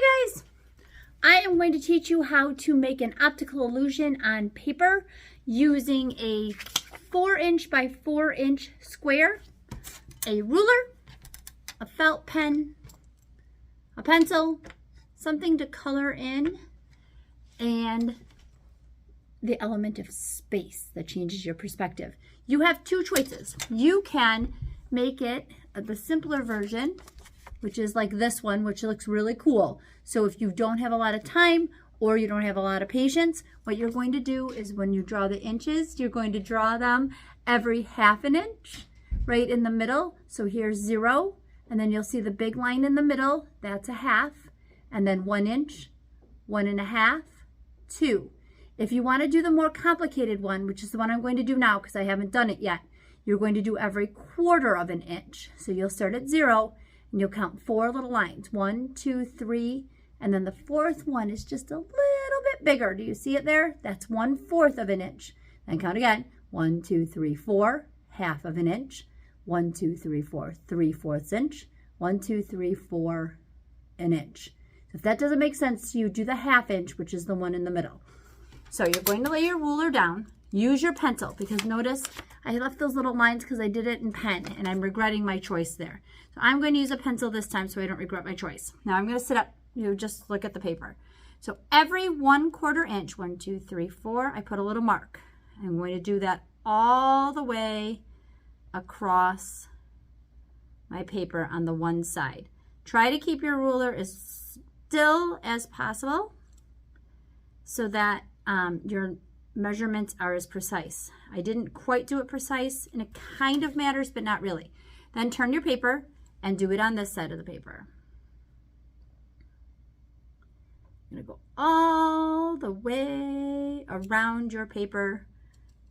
Hi guys! I am going to teach you how to make an optical illusion on paper using a 4" by 4" square, a ruler, a felt pen, a pencil, something to color in, and the element of space that changes your perspective. You have two choices. You can make it the simpler version, which is like this one, which looks really cool. So if you don't have a lot of time or you don't have a lot of patience, what you're going to do is when you draw the inches, you're going to draw them every ½ inch right in the middle. So here's 0, and then you'll see the big line in the middle, that's a half, and then 1 inch, 1 1/2, 2. If you want to do the more complicated one, which is the one I'm going to do now because I haven't done it yet, you're going to do every 1/4 inch. So you'll start at 0 and you'll count 4 little lines, 1, 2, 3, and then the 4th one is just a little bit bigger. Do you see it there? That's 1/4 inch. Then count again, 1, 2, 3, 4, ½ inch, 1, 2, 3, 4, 3/4 inch, 1, 2, 3, 4, an inch. If that doesn't make sense to you, do the ½ inch, which is the one in the middle. So you're going to lay your ruler down, use your pencil, because notice I left those little lines because I did it in pen and I'm regretting my choice there. So I'm going to use a pencil this time so I don't regret my choice. Now I'm going to sit up, just look at the paper. So every 1/4 inch, 1, 2, 3, 4, I put a little mark. I'm going to do that all the way across my paper on the one side. Try to keep your ruler as still as possible so that your measurements are as precise. I didn't quite do it precise, and it kind of matters, but not really. Then turn your paper and do it on this side of the paper. I'm going to go all the way around your paper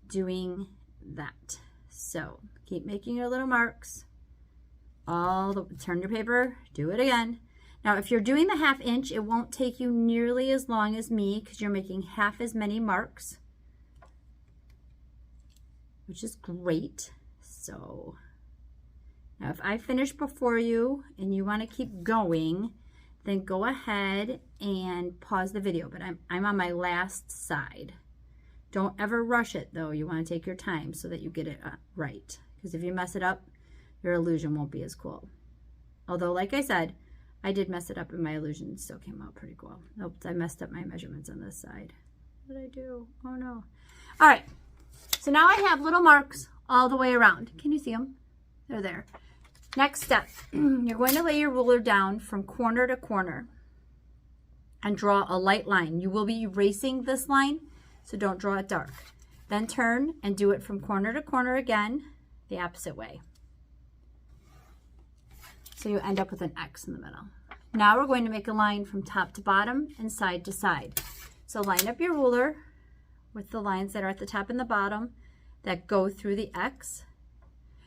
doing that. So keep making your little marks. Turn your paper, do it again. Now, if you're doing the ½ inch, it won't take you nearly as long as me because you're making half as many marks, which is great. So now if I finish before you and you want to keep going, then go ahead and pause the video. But I'm on my last side. Don't ever rush it though. You want to take your time so that you get it right. Because if you mess it up, your illusion won't be as cool. Although, like I said, I did mess it up and my illusion still came out pretty cool. Oops, I messed up my measurements on this side. What did I do? Oh no. All right, so now I have little marks all the way around. Can you see them? They're there. Next step, you're going to lay your ruler down from corner to corner and draw a light line. You will be erasing this line, so don't draw it dark. Then turn and do it from corner to corner again, the opposite way. So you end up with an X in the middle. Now we're going to make a line from top to bottom and side to side. So line up your ruler with the lines that are at the top and the bottom that go through the X.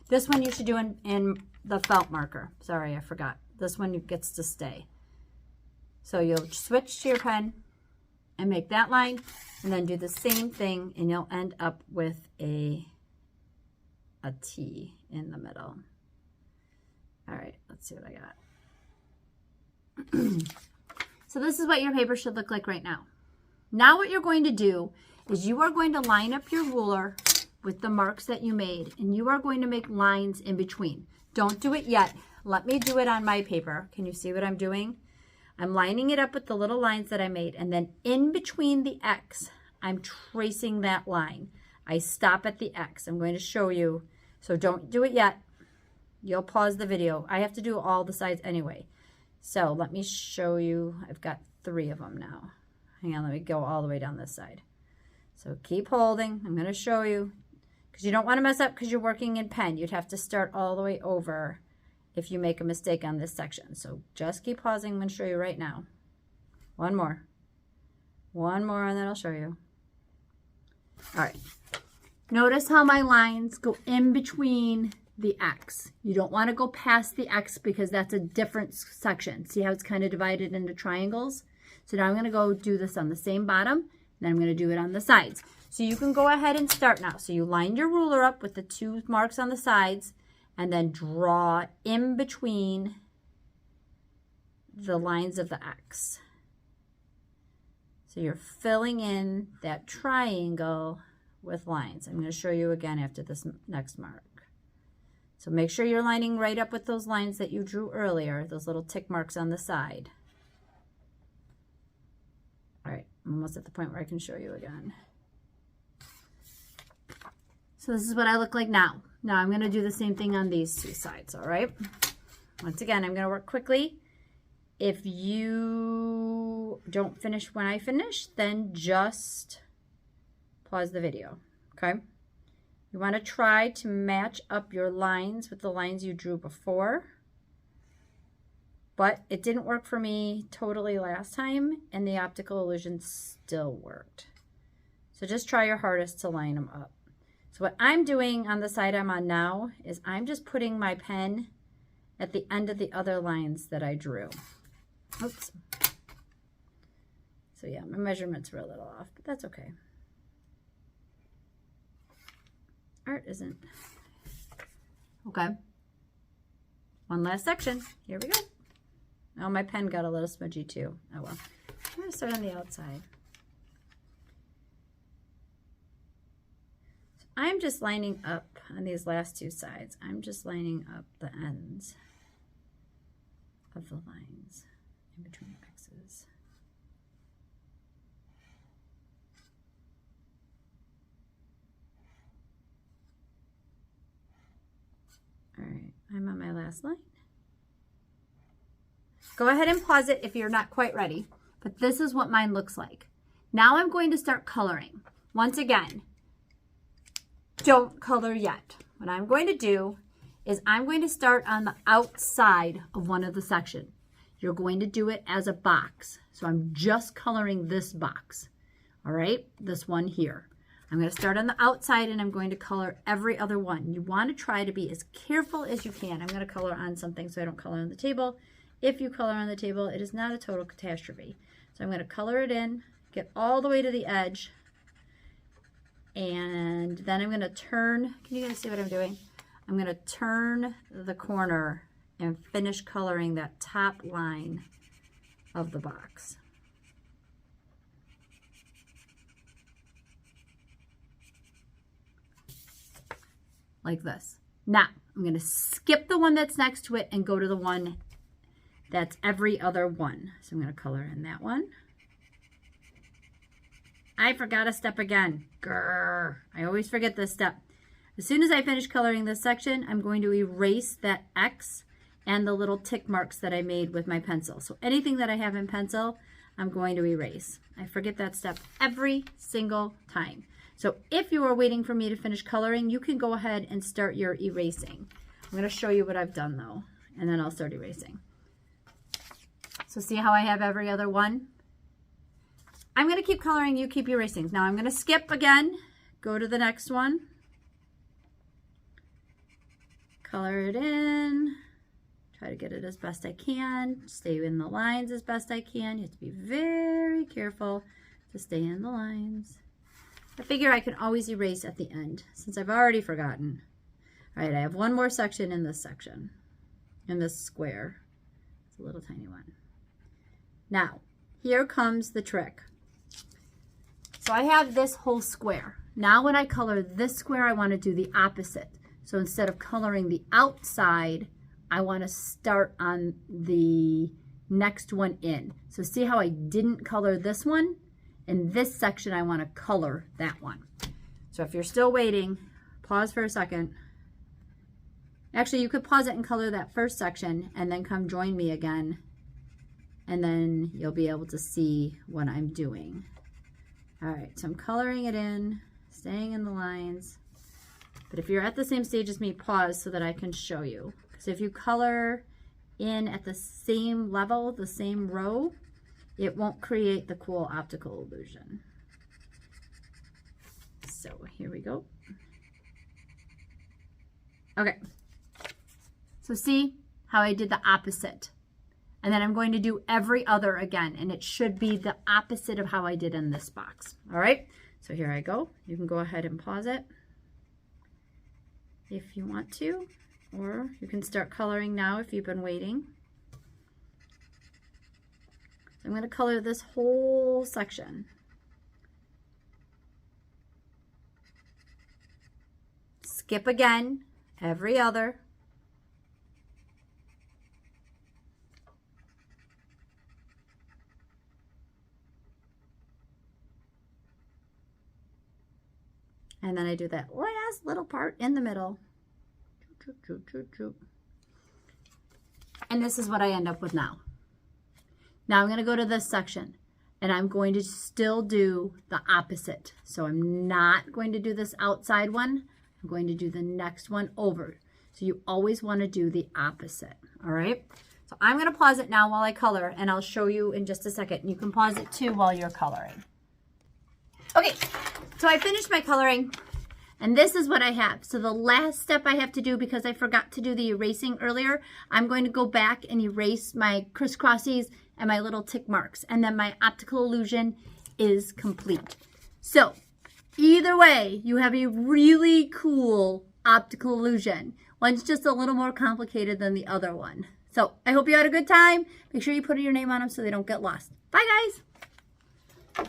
This one you should do in the felt marker. Sorry, I forgot. This one gets to stay. So you'll switch to your pen and make that line and then do the same thing and you'll end up with a T in the middle. All right, let's see what I got. So this is what your paper should look like right now. Now what you're going to do is you are going to line up your ruler with the marks that you made, and you are going to make lines in between. Don't do it yet. Let me do it on my paper. Can you see what I'm doing? I'm lining it up with the little lines that I made, and then in between the X, I'm tracing that line. I stop at the X. I'm going to show you, so don't do it yet. You'll pause the video. I have to do all the sides anyway. So let me show you. I've got 3 of them now. Hang on, let me go all the way down this side. So keep holding. I'm going to show you. Because you don't want to mess up because you're working in pen. You'd have to start all the way over if you make a mistake on this section. So just keep pausing. I'm going to show you right now. One more. One more and then I'll show you. All right. Notice how my lines go in between the X. You don't want to go past the X because that's a different section. See how it's kind of divided into triangles? So now I'm going to go do this on the same bottom, and then I'm going to do it on the sides. So you can go ahead and start now. So you line your ruler up with the 2 marks on the sides and then draw in between the lines of the X. So you're filling in that triangle with lines. I'm going to show you again after this next mark. So make sure you're lining right up with those lines that you drew earlier, those little tick marks on the side. All right, I'm almost at the point where I can show you again. So this is what I look like now. Now I'm going to do the same thing on these two sides, all right? Once again, I'm going to work quickly. If you don't finish when I finish, then just pause the video, okay? You want to try to match up your lines with the lines you drew before. But it didn't work for me totally last time, and the optical illusion still worked. So just try your hardest to line them up. So what I'm doing on the side I'm on now is I'm just putting my pen at the end of the other lines that I drew. Oops. So yeah, my measurements were a little off, but that's okay. Art isn't. Okay. One last section. Here we go. Oh, my pen got a little smudgy too. Oh well. I'm going to start on the outside. So I'm just lining up on these last two sides. I'm just lining up the ends of the lines in between the X's. All right, I'm on my last line. Go ahead and pause it if you're not quite ready, but this is what mine looks like. Now I'm going to start coloring. Once again, don't color yet. What I'm going to do is I'm going to start on the outside of one of the sections. You're going to do it as a box. So I'm just coloring this box, all right? This one here. I'm going to start on the outside and I'm going to color every other one. You want to try to be as careful as you can. I'm going to color on something so I don't color on the table. If you color on the table, it is not a total catastrophe. So I'm going to color it in, get all the way to the edge, and then I'm going to turn. Can you guys see what I'm doing? I'm going to turn the corner and finish coloring that top line of the box. Like this. Now, I'm going to skip the one that's next to it and go to the one that's every other one. So I'm going to color in that one. I forgot a step again. Grr. I always forget this step. As soon as I finish coloring this section, I'm going to erase that X and the little tick marks that I made with my pencil. So anything that I have in pencil, I'm going to erase. I forget that step every single time. So if you are waiting for me to finish coloring, you can go ahead and start your erasing. I'm going to show you what I've done though, and then I'll start erasing. So see how I have every other one? I'm going to keep coloring, you keep erasing. Now I'm going to skip again, go to the next one, color it in, try to get it as best I can, stay in the lines as best I can. You have to be very careful to stay in the lines. I figure I can always erase at the end since I've already forgotten. All right, I have one more section in this section, in this square. It's a little tiny one. Now, here comes the trick. So I have this whole square. Now when I color this square, I want to do the opposite. So instead of coloring the outside, I want to start on the next one in. So see how I didn't color this one? In this section, I want to color that one. So if you're still waiting, pause for a second. Actually, you could pause it and color that first section and then come join me again. And then you'll be able to see what I'm doing. All right, so I'm coloring it in, staying in the lines. But if you're at the same stage as me, pause so that I can show you. Because if you color in at the same level, the same row, it won't create the cool optical illusion. So here we go. Okay. So see how I did the opposite. And then I'm going to do every other again. And it should be the opposite of how I did in this box. All right. So here I go. You can go ahead and pause it if you want to. Or you can start coloring now if you've been waiting. I'm going to color this whole section. Skip again, every other. And then I do that last little part in the middle. And this is what I end up with now. Now I'm going to go to this section and I'm going to still do the opposite. So I'm not going to do this outside one. I'm going to do the next one over. So you always want to do the opposite. All right. So I'm going to pause it now while I color, and I'll show you in just a second. You can pause it too while you're coloring. Okay. So I finished my coloring, and this is what I have. So the last step I have to do, because I forgot to do the erasing earlier, I'm going to go back and erase my crisscrossies and my little tick marks, and then my optical illusion is complete. So either way, you have a really cool optical illusion. One's just a little more complicated than the other one. So I hope you had a good time. Make sure you put your name on them so they don't get lost. Bye, guys.